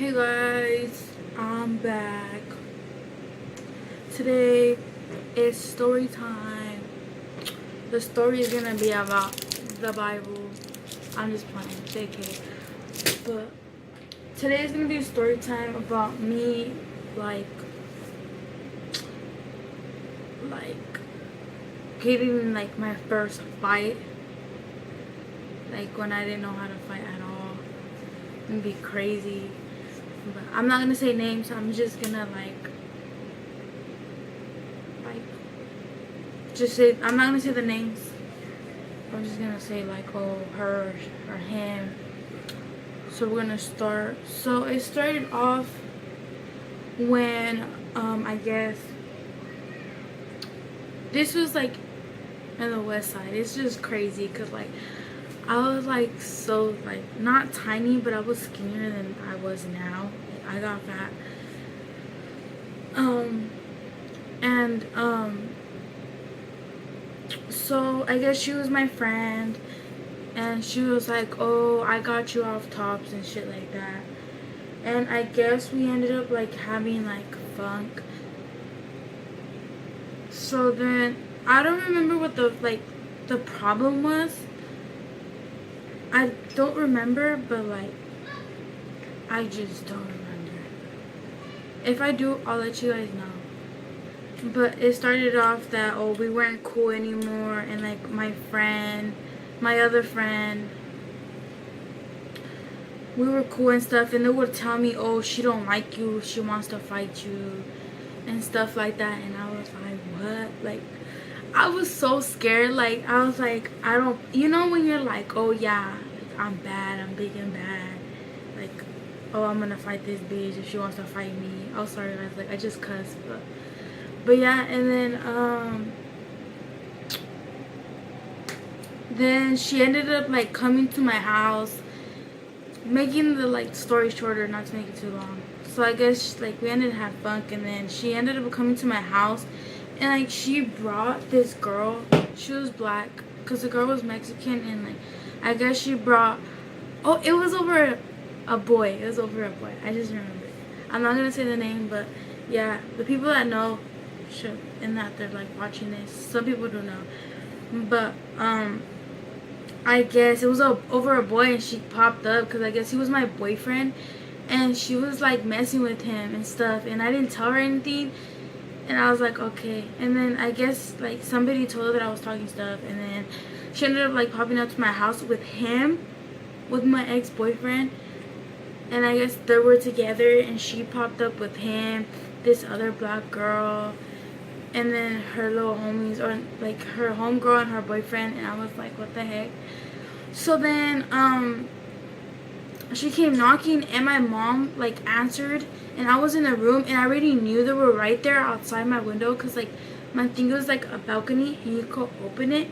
Hey guys, I'm back. Today is story time. The story is gonna be about the Bible. I'm just playing, JK. But today is gonna be a story time about me, like getting like my first fight, like when I didn't know how to fight at all. It's gonna be crazy. But I'm not gonna say names. I'm just gonna just say, I'm not gonna say the names. I'm just gonna say like, oh, her or him. So we're gonna start. So it started off when I guess this was like in the west side. It's just crazy because like I was like so like not tiny, but I was skinnier than I was now. I got fat. And so I guess she was my friend, and she was like, oh, I got you off tops and shit like that. And I guess we ended up like having like funk. So then I don't remember what the problem was. I don't remember, but like I just don't remember. If I do, I'll let you guys know. But it started off that, oh, we weren't cool anymore, and like my other friend, we were cool and stuff, and they would tell me, oh, she don't like you, she wants to fight you and stuff like that. And I was like, what? Like I was so scared. Like I was like, I don't, you know when you're like, oh yeah, I'm bad, I'm big and bad, like, oh, I'm gonna fight this bitch if she wants to fight me. Oh, sorry guys, like I just cussed. But yeah. And then she ended up like coming to my house, making the like story shorter, not to make it too long. So I guess like we ended to have funk, and then she ended up coming to my house, and like she brought this girl. She was black because the girl was Mexican, and like I guess she brought, oh, it was over a boy. It was over a boy. I just remembered. I'm not gonna say the name, but yeah, the people that know should, and that they're like watching this. Some people don't know, but I guess it was over a boy, and she popped up because I guess he was my boyfriend, and she was like messing with him and stuff, and I didn't tell her anything, and I was like, okay. And then I guess like somebody told her that I was talking stuff, and then she ended up like popping up to my house with him, with my ex-boyfriend, and I guess they were together, and she popped up with him, this other black girl, and then her little homies, or like her homegirl and her boyfriend. And I was like, what the heck? So then she came knocking, and my mom like answered, and I was in the room, and I already knew they were right there outside my window, because like my thing was like a balcony and you could open it.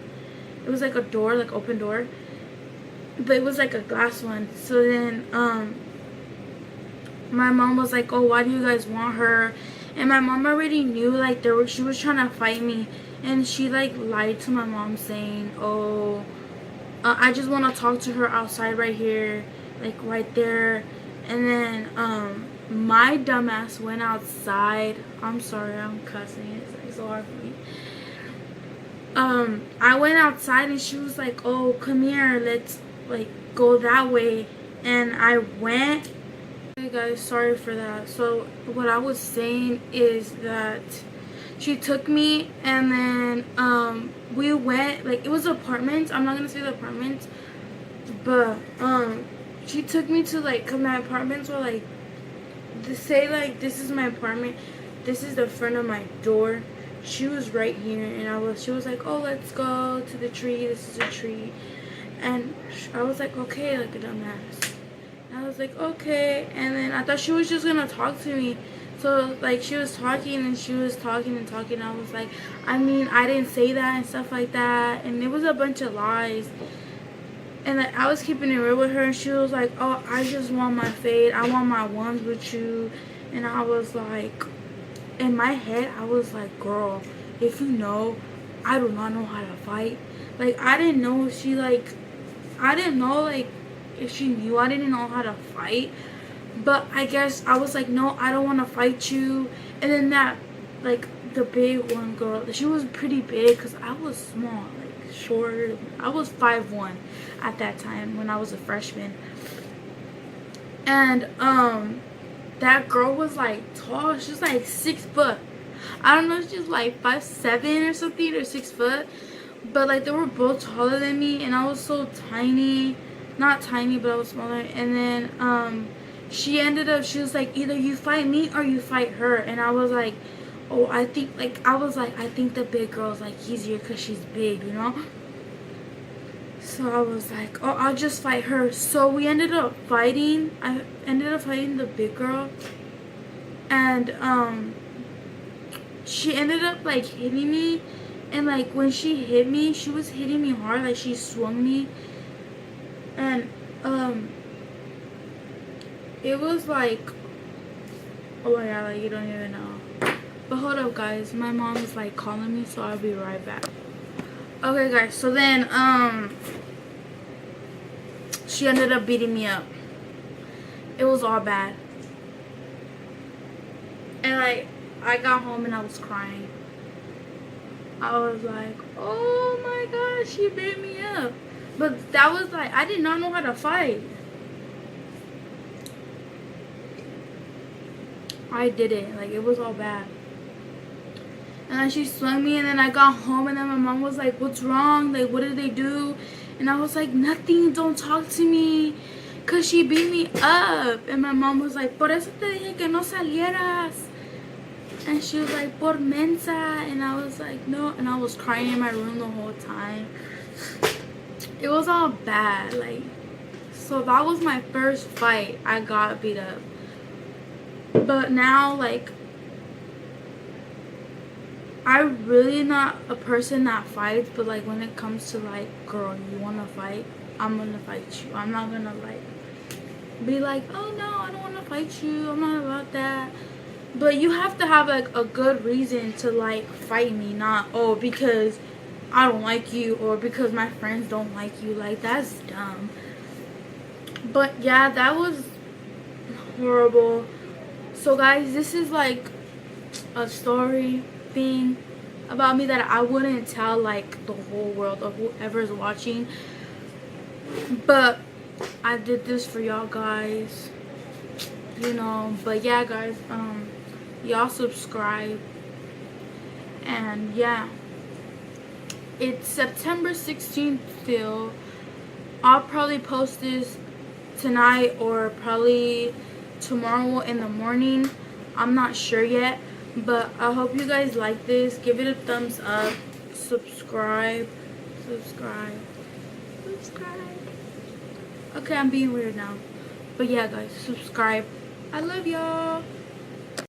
It was like a door, like open door, but it was like a glass one. So then my mom was like, oh, why do you guys want her? And my mom already knew like she was trying to fight me, and she like lied to my mom saying, oh, I just want to talk to her outside right here, like right there. And then my dumbass went outside. I'm sorry, I'm cussing. It's like so hard for me. I went outside, and she was like, oh, come here, let's like go that way. And I went. Hey guys, sorry for that. So what I was saying is that she took me, and then we went, like it was apartments. I'm not gonna say the apartments, but she took me to like, cause my apartments were like, to say like this is my apartment, this is the front of my door. She was right here, and she was like, oh, let's go to the tree, this is a tree. And I was like, okay, like a dumbass. I was like, okay. And then I thought she was just gonna talk to me. So like she was talking, and she was talking and talking. I was like, I mean, I didn't say that and stuff like that. And it was a bunch of lies. And like I was keeping it real with her, and she was like, oh, I just want my fade, I want my ones with you. And I was like, in my head, I was like, girl, if you know, I do not know how to fight. Like I didn't know if she knew I didn't know how to fight. But I guess I was like, no, I don't want to fight you. And then that, like, the big one girl, she was pretty big because I was small, like, short. I was 5'1" at that time when I was a freshman. And, that girl was, like, tall. She was, like, 6 foot. I don't know if she was, like, 5'7" or something, or 6 foot. But, like, they were both taller than me, and I was so tiny. Not tiny, but I was smaller. And then, she ended up, she was like, either you fight me or you fight her. And I was like, oh, I think, like, I was like, I think the big girl's, like, easier because she's big, you know? So I was like, oh, I'll just fight her. So we ended up fighting. I ended up fighting the big girl. And, she ended up, like, hitting me. And, like, when she hit me, she was hitting me hard. Like, she swung me. And, it was like, oh my god, like, you don't even know. But hold up, guys. My mom is, like, calling me, so I'll be right back. Okay, guys. So then, she ended up beating me up. It was all bad. And, like, I got home and I was crying. I was like, oh my god, she beat me up. But that was like, I did not know how to fight. I did it. Like, it was all bad. And then she swung me, and then I got home, and then my mom was like, what's wrong? Like, what did they do? And I was like, nothing, don't talk to me. Because she beat me up. And my mom was like, por eso te dije que no salieras. And she was like, por mensa. And I was like, no. And I was crying in my room the whole time. It was all bad. Like, so that was my first fight. I got beat up. But now, like, I'm really not a person that fights. But, like, when it comes to, like, girl, you want to fight? I'm going to fight you. I'm not going to, like, be like, oh, no, I don't want to fight you. I'm not about that. But you have to have, like, a good reason to, like, fight me. Not, oh, because I don't like you or because my friends don't like you. Like, that's dumb. But, yeah, that was horrible. So, guys, this is, like, a story thing about me that I wouldn't tell, like, the whole world or whoever's watching. But I did this for y'all guys. You know, but, yeah, guys, y'all subscribe. And, yeah. It's September 16th still. I'll probably post this tonight or probably tomorrow in the morning. I'm not sure yet. But I hope you guys like this. Give it a thumbs up. Subscribe. Subscribe. Okay, I'm being weird now. But yeah, guys, subscribe. I love y'all.